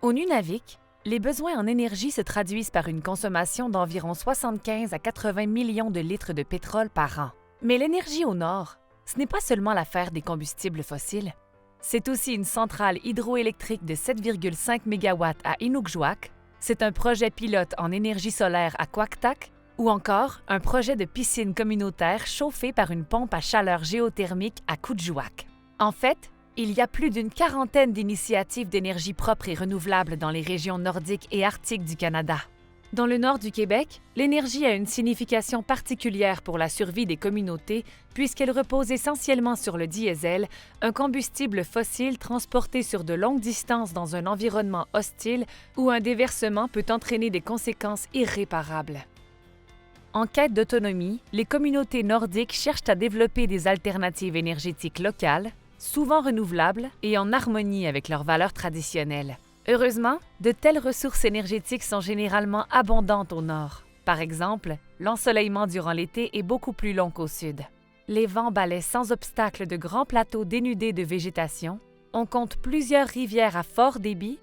Au Nunavik, les besoins en énergie se traduisent par une consommation d'environ 75 à 80 millions de litres de pétrole par an. Mais l'énergie au nord, ce n'est pas seulement l'affaire des combustibles fossiles. C'est aussi une centrale hydroélectrique de 7,5 MW à Inukjuak, c'est un projet pilote en énergie solaire à Quaqtak, ou encore un projet de piscine communautaire chauffée par une pompe à chaleur géothermique à Kuujjuaq. En fait, il y a plus d'une quarantaine d'initiatives d'énergie propre et renouvelable dans les régions nordiques et arctiques du Canada. Dans le nord du Québec, l'énergie a une signification particulière pour la survie des communautés puisqu'elle repose essentiellement sur le diesel, un combustible fossile transporté sur de longues distances dans un environnement hostile où un déversement peut entraîner des conséquences irréparables. En quête d'autonomie, les communautés nordiques cherchent à développer des alternatives énergétiques locales, souvent renouvelables et en harmonie avec leurs valeurs traditionnelles. Heureusement, de telles ressources énergétiques sont généralement abondantes au nord. Par exemple, l'ensoleillement durant l'été est beaucoup plus long qu'au sud. Les vents balaient sans obstacle de grands plateaux dénudés de végétation, on compte plusieurs rivières à fort débit,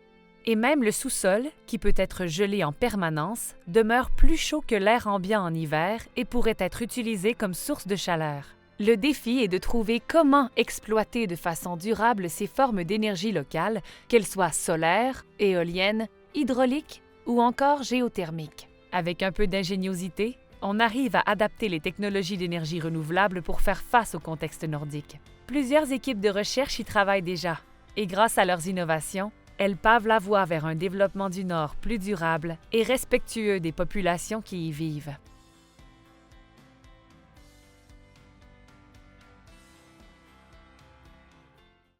et même le sous-sol, qui peut être gelé en permanence, demeure plus chaud que l'air ambiant en hiver et pourrait être utilisé comme source de chaleur. Le défi est de trouver comment exploiter de façon durable ces formes d'énergie locale, qu'elles soient solaires, éoliennes, hydrauliques ou encore géothermiques. Avec un peu d'ingéniosité, on arrive à adapter les technologies d'énergie renouvelable pour faire face au contexte nordique. Plusieurs équipes de recherche y travaillent déjà, et grâce à leurs innovations, elles pavent la voie vers un développement du Nord plus durable et respectueux des populations qui y vivent.